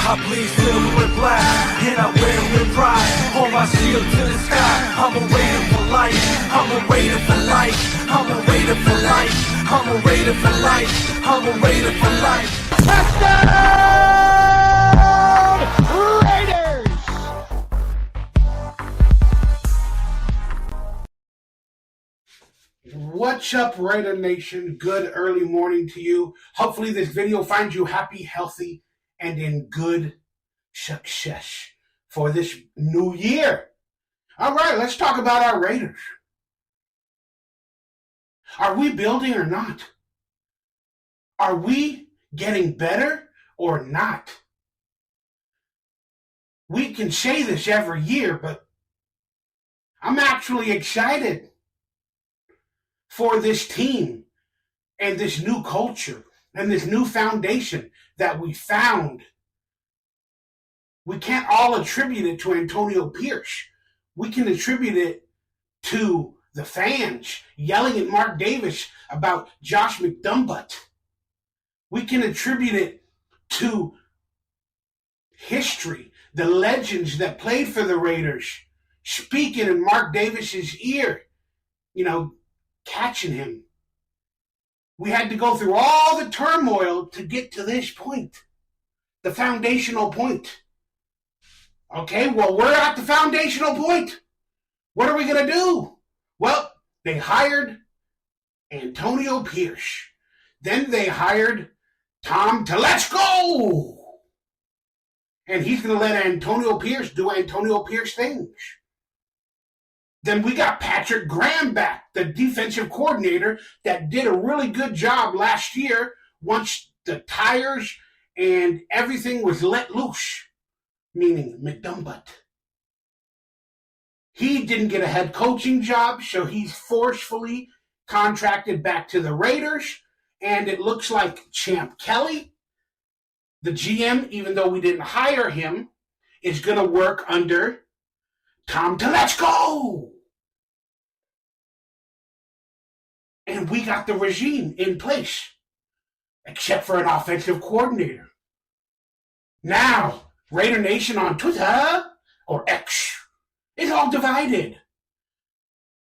I bleed silver and black, and I wear it with pride. Hold my shield to the sky. I'm a raider for life. I'm a raider for life. I'm a raider for life. I'm a raider for life. I'm a raider for life. Touchdown, Raiders! What's up, Raider Nation? Good early morning to you. Hopefully this video finds you happy, healthy, and in good success for this new year. All right, let's talk about our Raiders. Are we building or not? Are we getting better or not? We can say this every year, but I'm actually excited for this team and this new culture and this new foundation that we found. We can't all attribute it to Antonio Pierce. We can attribute it to the fans yelling at Mark Davis about Josh McDumbutt. We can attribute it to history, the legends that played for the Raiders speaking in Mark Davis's ear, catching him. We had to go through all the turmoil to get to this point, the foundational point. Okay, well, we're at the foundational point. What are we going to do? Well, they hired Antonio Pierce. Then they hired Tom Telesco. And he's going to let Antonio Pierce do Antonio Pierce things. Then we got Patrick Graham back, the defensive coordinator that did a really good job last year once the tires and everything was let loose, meaning McDumbutt. He didn't get a head coaching job, so he's forcefully contracted back to the Raiders, and it looks like Champ Kelly, the GM, even though we didn't hire him, is going to work under Tom Telesco. And we got the regime in place, except for an offensive coordinator. Now, Raider Nation on Twitter, or X, is all divided.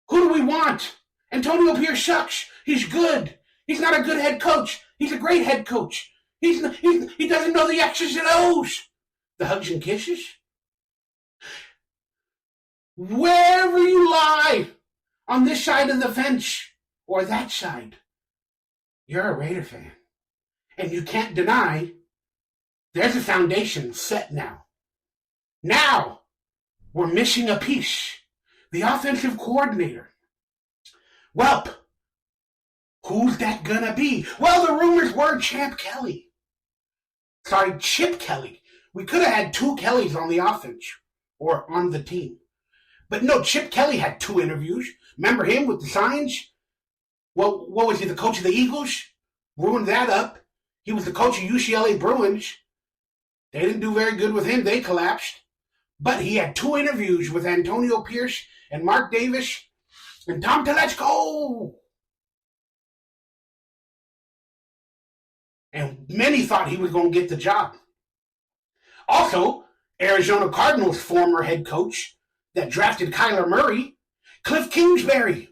Who do we want? Antonio Pierce sucks. He's good. He's not a good head coach. He's a great head coach. He doesn't know the X's and O's. The hugs and kisses. Wherever you lie, on this side of the fence or that side, you're a Raider fan. And you can't deny there's a foundation set now. Now, we're missing a piece. The offensive coordinator. Well, who's that gonna be? Well, the rumors were Chip Kelly. We could have had two Kellys on the offense or on the team. But no, Chip Kelly had 2 interviews. Remember him with the signs? Well, what was he, the coach of the Eagles? Ruined that up. He was the coach of UCLA Bruins. They didn't do very good with him. They collapsed. But he had 2 interviews with Antonio Pierce and Mark Davis and Tom Telesco. And many thought he was going to get the job. Also, Arizona Cardinals former head coach that drafted Kyler Murray, KLIFF Kingsbury,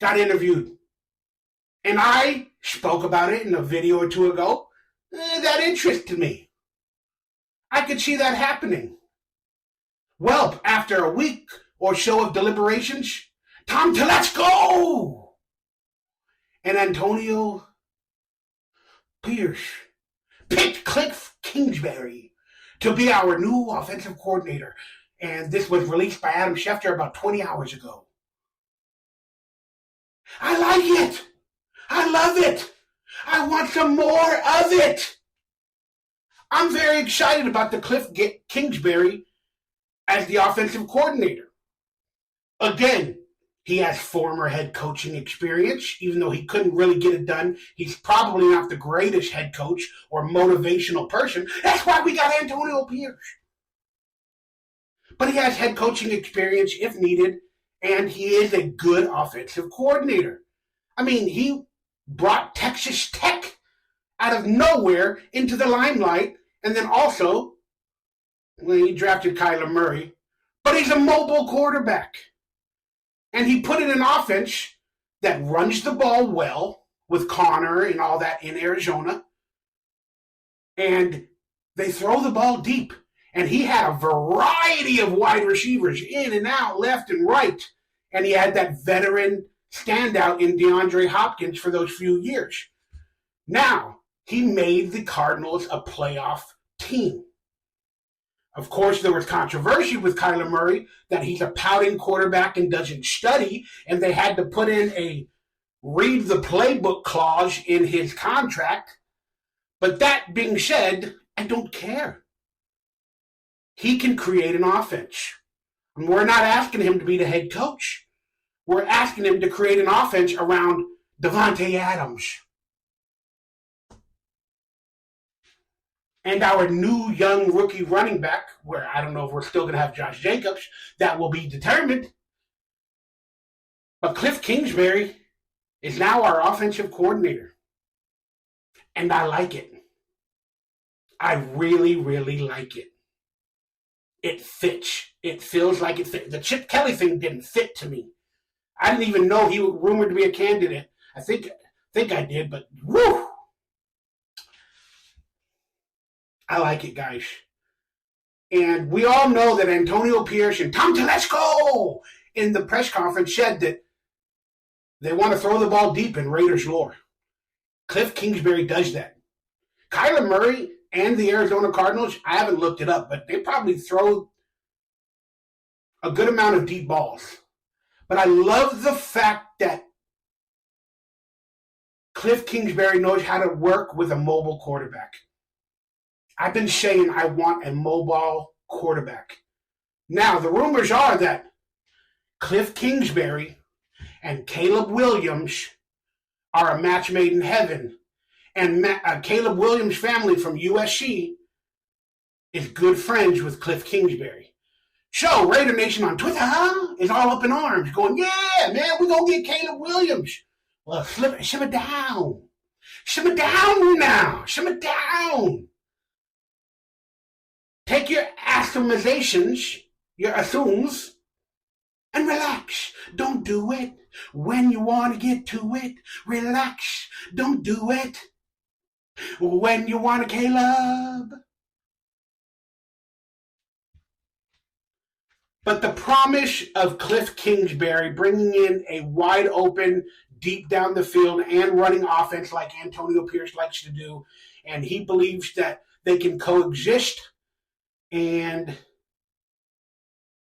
got interviewed. And I spoke about it in a video or 2 ago. That interested me. I could see that happening. Well, after a week or so of deliberations, Tom Telesco and Antonio Pierce picked KLIFF Kingsbury to be our new offensive coordinator. And this was released by Adam Schefter about 20 hours ago. I like it. I love it. I want some more of it. I'm very excited about the KLIFF Kingsbury as the offensive coordinator. Again, he has former head coaching experience. Even though he couldn't really get it done, he's probably not the greatest head coach or motivational person. That's why we got Antonio Pierce. But he has head coaching experience if needed, and he is a good offensive coordinator. I mean, he brought Texas Tech out of nowhere into the limelight And then also, when he drafted Kyler Murray, but he's a mobile quarterback. And he put in an offense that runs the ball well with Connor and all that in Arizona. And they throw the ball deep. And he had a variety of wide receivers in and out, left and right. And he had that veteran standout in DeAndre Hopkins for those few years. Now, he made the Cardinals a playoff team. Of course, there was controversy with Kyler Murray that he's a pouting quarterback and doesn't study, and they had to put in a read the playbook clause in his contract. But that being said, I don't care. He can create an offense. And we're not asking him to be the head coach. We're asking him to create an offense around Davante Adams. And our new young rookie running back, where I don't know if we're still going to have Josh Jacobs, that will be determined. But KLIFF Kingsbury is now our offensive coordinator. And I like it. I really, really like it. It fits. It feels like it fits. The Chip Kelly thing didn't fit to me. I didn't even know he was rumored to be a candidate. I think I did, but woo! I like it, guys. And we all know that Antonio Pierce and Tom Telesco in the press conference said that they want to throw the ball deep in Raiders lore. KLIFF Kingsbury does that. Kyler Murray and the Arizona Cardinals, I haven't looked it up, but they probably throw a good amount of deep balls. But I love the fact that KLIFF Kingsbury knows how to work with a mobile quarterback. I've been saying I want a mobile quarterback. Now, the rumors are that KLIFF Kingsbury and Caleb Williams are a match made in heaven. And Caleb Williams' family from USC is good friends with KLIFF Kingsbury. So, Raider Nation on Twitter is all up in arms, going, yeah, man, we're going to get Caleb Williams. Well, simmer down. Simmer down now. Simmer down. Take your atomizations, your assumes, and relax. Don't do it when you want to get to it. Relax. Don't do it when you want to, Caleb. But the promise of KLIFF Kingsbury bringing in a wide open, deep down the field and running offense like Antonio Pierce likes to do, and he believes that they can coexist, and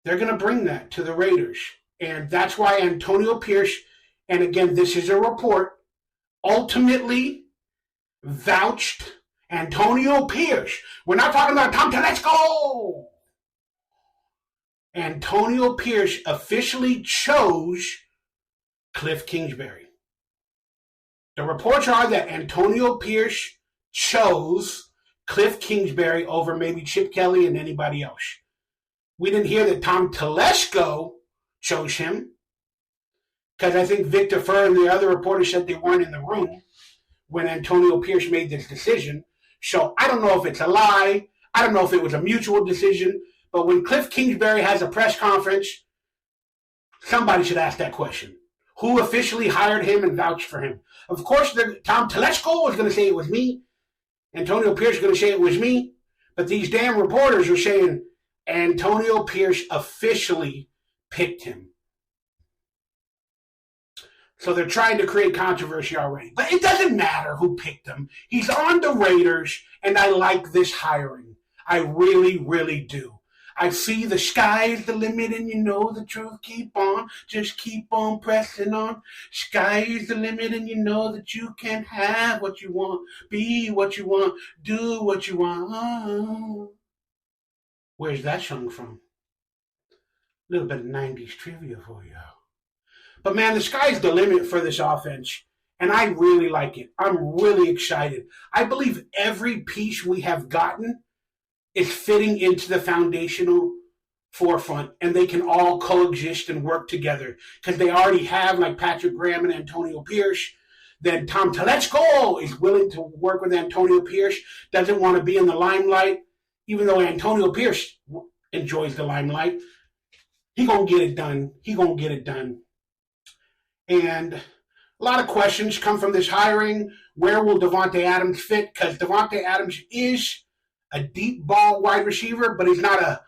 they're going to bring that to the Raiders. And that's why Antonio Pierce, and again, this is a report, ultimately vouched Antonio Pierce. We're not talking about Tom Telesco. Antonio Pierce officially chose KLIFF Kingsbury. The reports are that Antonio Pierce chose KLIFF Kingsbury over maybe Chip Kelly and anybody else. We didn't hear that Tom Telesco chose him, because I think Victor Furr and the other reporters said they weren't in the room when Antonio Pierce made this decision. So I don't know if it's a lie. I don't know if it was a mutual decision. But when KLIFF Kingsbury has a press conference, somebody should ask that question. Who officially hired him and vouched for him? Of course, Tom Telesco is going to say it was me. Antonio Pierce is going to say it was me. But these damn reporters are saying Antonio Pierce officially picked him. So they're trying to create controversy already. But it doesn't matter who picked him. He's on the Raiders, and I like this hiring. I really, really do. I see the sky is the limit, and you know the truth. Keep on, just keep on pressing on. Sky is the limit, and you know that you can have what you want, be what you want, do what you want. Where's that song from? A little bit of 90s trivia for you. But man, the sky's the limit for this offense, and I really like it. I'm really excited. I believe every piece we have gotten is fitting into the foundational forefront, and they can all coexist and work together because they already have, like Patrick Graham and Antonio Pierce, Then Tom Telesco is willing to work with Antonio Pierce, doesn't want to be in the limelight, even though Antonio Pierce enjoys the limelight. He gonna get it done. He gonna get it done. And a lot of questions come from this hiring. Where will Davante Adams fit? Because Davante Adams is a deep ball wide receiver, but he's not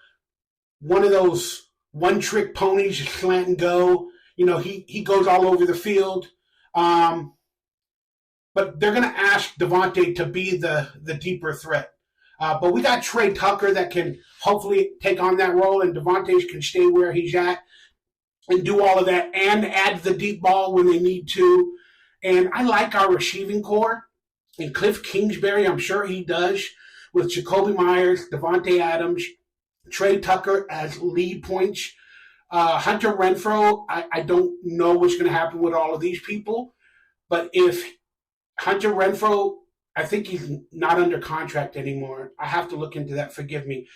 one of those one-trick ponies, slant and go. He goes all over the field. But they're going to ask Davante to be the deeper threat. But we got Trey Tucker that can hopefully take on that role, and Davante can stay where he's at and do all of that and add the deep ball when they need to. And I like our receiving core. And KLIFF Kingsbury, I'm sure he does, with Jacoby Myers, Davante Adams, Trey Tucker as lead points. Hunter Renfrow, I don't know what's going to happen with all of these people. But if Hunter Renfrow, I think he's not under contract anymore. I have to look into that, forgive me.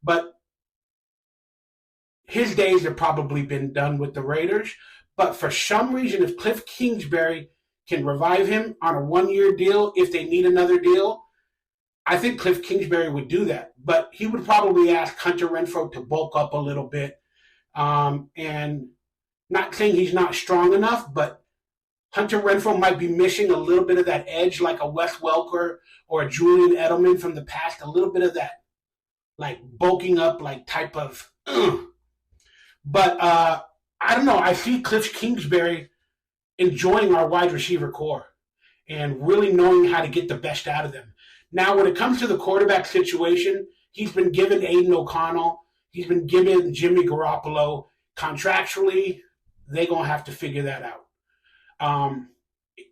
But his days have probably been done with the Raiders. But for some reason, if KLIFF Kingsbury can revive him on a one-year deal, if they need another deal, I think KLIFF Kingsbury would do that. But he would probably ask Hunter Renfrow to bulk up a little bit. And not saying he's not strong enough, but Hunter Renfrow might be missing a little bit of that edge, like a Wes Welker or a Julian Edelman from the past, a little bit of that, like bulking up, like type of. But I don't know. I see KLIFF Kingsbury enjoying our wide receiver core and really knowing how to get the best out of them. Now, when it comes to the quarterback situation, he's been given Aiden O'Connell. He's been given Jimmy Garoppolo. Contractually, they're going to have to figure that out.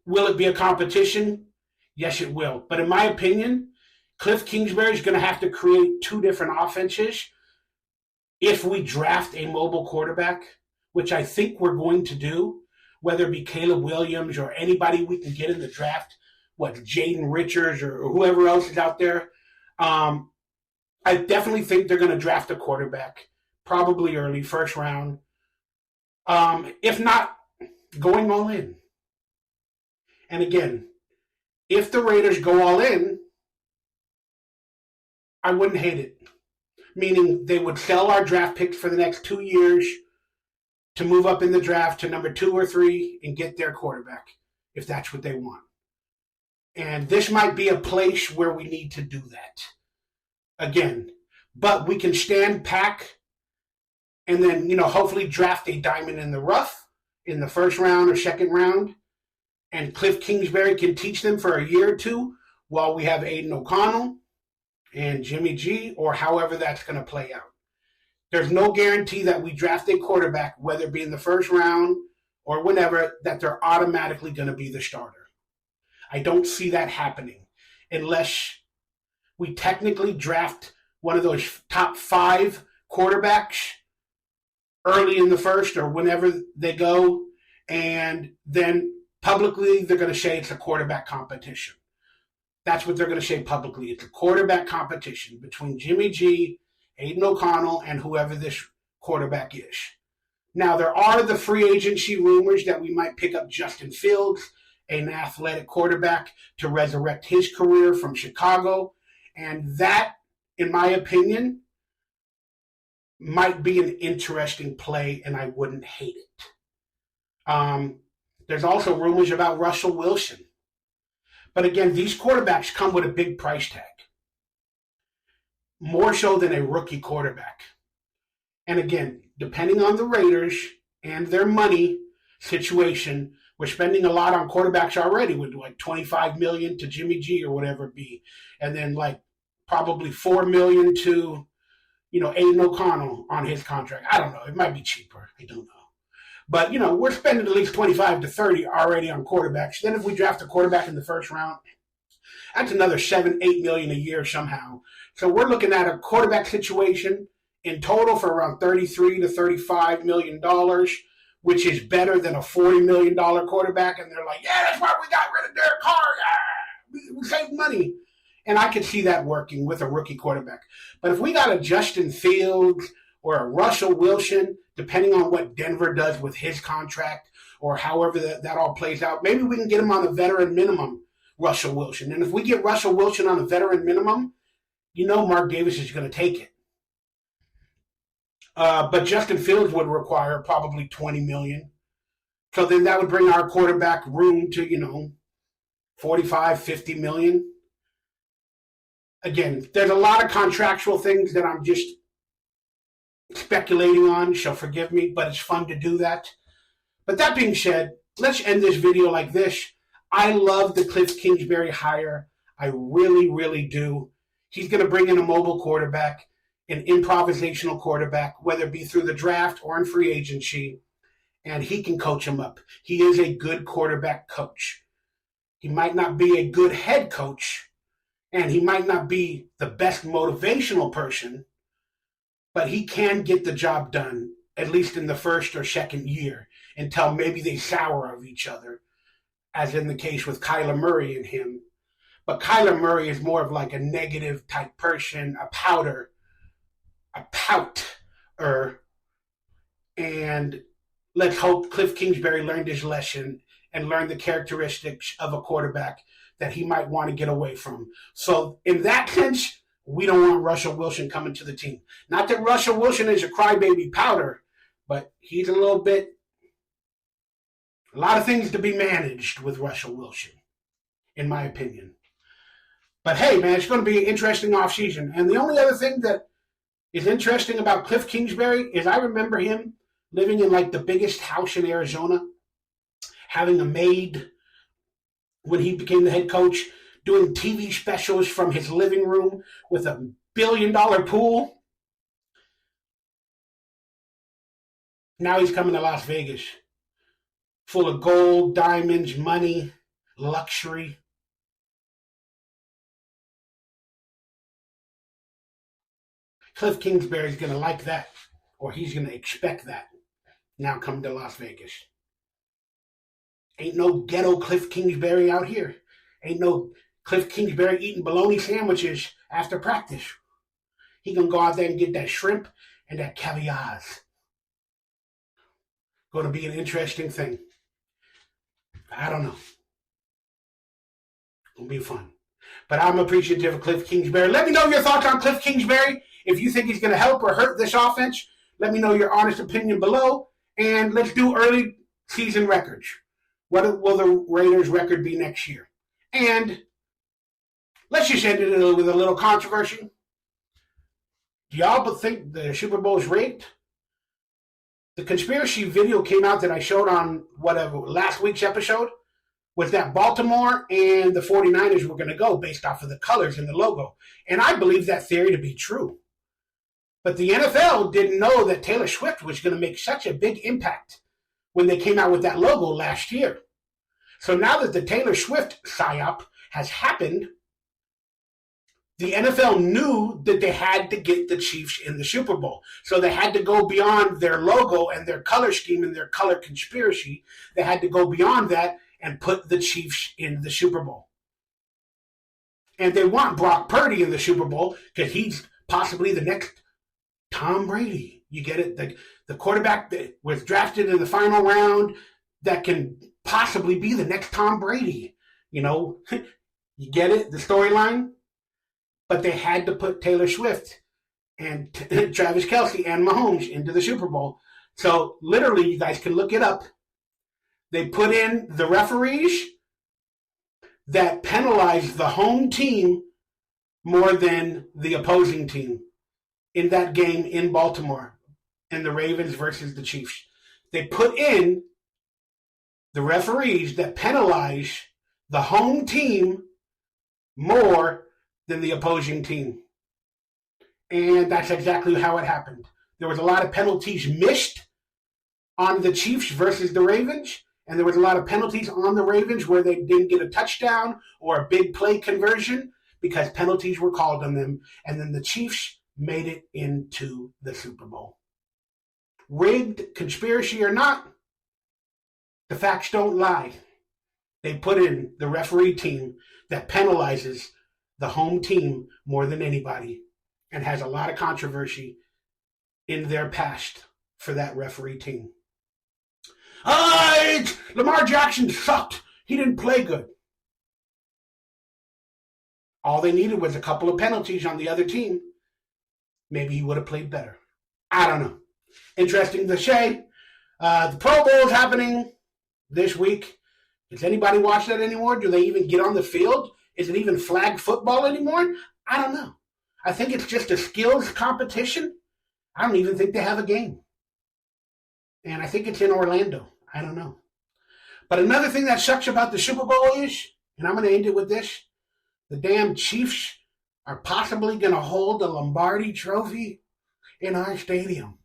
Will it be a competition? Yes, it will. But in my opinion, KLIFF Kingsbury is going to have to create two different offenses if we draft a mobile quarterback, which I think we're going to do, whether it be Caleb Williams or anybody we can get in the draft, Jaden Richards or whoever else is out there. I definitely think they're going to draft a quarterback, probably early, first round. If not, going all in. And again, if the Raiders go all in, I wouldn't hate it. Meaning they would sell our draft picks for the next 2 years to move up in the draft to number 2 or 3 and get their quarterback, if that's what they want. And this might be a place where we need to do that. Again, but we can stand pack and then, hopefully draft a diamond in the rough in the first round or second round. And KLIFF Kingsbury can teach them for a year or two while we have Aiden O'Connell and Jimmy G, or however that's going to play out. There's no guarantee that we draft a quarterback, whether it be in the first round or whenever, that they're automatically going to be the starter. I don't see that happening unless we technically draft one of those top 5 quarterbacks early in the first or whenever they go, and then publicly they're going to say it's a quarterback competition. That's what they're going to say publicly. It's a quarterback competition between Jimmy G, Aiden O'Connell, and whoever this quarterback is. Now, there are the free agency rumors that we might pick up Justin Fields, an athletic quarterback, to resurrect his career from Chicago. And that, in my opinion, might be an interesting play, and I wouldn't hate it. There's also rumors about Russell Wilson. But again, these quarterbacks come with a big price tag, more so than a rookie quarterback. And again, depending on the Raiders and their money situation, we're spending a lot on quarterbacks already with like $25 million to Jimmy G or whatever it be. And then like probably $4 million to, Aiden O'Connell on his contract. I don't know. It might be cheaper. I don't know. But, we're spending at least 25 to 30 already on quarterbacks. Then if we draft a quarterback in the first round, that's another $7-8 million a year somehow. So we're looking at a quarterback situation in total for around $33 to $35 million, which is better than a $40 million quarterback. And they're like, yeah, that's why we got rid of Derek Carr. We saved money. And I could see that working with a rookie quarterback. But if we got a Justin Fields or a Russell Wilson, depending on what Denver does with his contract, or however that all plays out. Maybe we can get him on a veteran minimum, Russell Wilson. And if we get Russell Wilson on a veteran minimum, you know Mark Davis is going to take it. But Justin Fields would require probably $20 million. So then that would bring our quarterback room to, 45, 50 million. Again, there's a lot of contractual things that I'm just speculating on, so forgive me, but it's fun to do that. But that being said, let's end this video like this. I love the KLIFF Kingsbury hire. I really, really do. He's going to bring in a mobile quarterback, an improvisational quarterback, whether it be through the draft or in free agency, and he can coach him up. He is a good quarterback coach. He might not be a good head coach, and he might not be the best motivational person, but he can get the job done, at least in the first or second year, until maybe they sour of each other, as in the case with Kyler Murray and him. But Kyler Murray is more of like a negative type person, a pouter, and let's hope KLIFF Kingsbury learned his lesson and learned the characteristics of a quarterback that he might want to get away from. So in that sense, we don't want Russell Wilson coming to the team. Not that Russell Wilson is a crybaby powder, but he's a lot of things to be managed with Russell Wilson, in my opinion. But hey, man, it's going to be an interesting offseason. And the only other thing that is interesting about KLIFF Kingsbury is I remember him living in like the biggest house in Arizona, having a maid when he became the head coach, doing TV specials from his living room with a $1 billion pool. Now he's coming to Las Vegas, full of gold, diamonds, money, luxury. KLIFF Kingsbury is going to like that, or he's going to expect that, now coming to Las Vegas. Ain't no ghetto KLIFF Kingsbury out here. Ain't no KLIFF Kingsbury eating bologna sandwiches after practice. He going to go out there and get that shrimp and that caviar. Going to be an interesting thing. I don't know. It'll be fun. But I'm appreciative of KLIFF Kingsbury. Let me know your thoughts on KLIFF Kingsbury. If you think he's going to help or hurt this offense, let me know your honest opinion below. And let's do early season records. What will the Raiders' record be next year? And let's just end it with a little controversy. Do y'all think the Super Bowl is rigged? The conspiracy video came out that I showed on last week's episode was that Baltimore and the 49ers were going to go based off of the colors and the logo. And I believe that theory to be true. But the NFL didn't know that Taylor Swift was going to make such a big impact when they came out with that logo last year. So now that the Taylor Swift psyop has happened, the NFL knew that they had to get the Chiefs in the Super Bowl. So they had to go beyond their logo and their color scheme and their color conspiracy. They had to go beyond that and put the Chiefs in the Super Bowl. And they want Brock Purdy in the Super Bowl because he's possibly the next Tom Brady. You get it? The quarterback that was drafted in the final round that can possibly be the next Tom Brady. You get it? The storyline? But they had to put Taylor Swift and Travis Kelce and Mahomes into the Super Bowl. So literally, you guys can look it up. They put in the referees that penalized the home team more than the opposing team in that game in Baltimore, in the Ravens versus the Chiefs. They put in the referees that penalize the home team more than the opposing team. And that's exactly how it happened. There was a lot of penalties missed on the Chiefs versus the Ravens, and there was a lot of penalties on the Ravens where they didn't get a touchdown or a big play conversion because penalties were called on them, and then the Chiefs made it into the Super Bowl. Rigged, conspiracy or not, the facts don't lie. They put in the referee team that penalizes the home team more than anybody and has a lot of controversy in their past for that referee team. Lamar Jackson sucked. He didn't play good. All they needed was a couple of penalties on the other team. Maybe he would have played better. I don't know. Interesting to say. The Pro Bowl is happening this week. Does anybody watch that anymore? Do they even get on the field? Is it even flag football anymore? I don't know. I think it's just a skills competition. I don't even think they have a game. And I think it's in Orlando. I don't know. But another thing that sucks about the Super Bowl is, and I'm going to end it with this, the damn Chiefs are possibly going to hold the Lombardi Trophy in our stadium.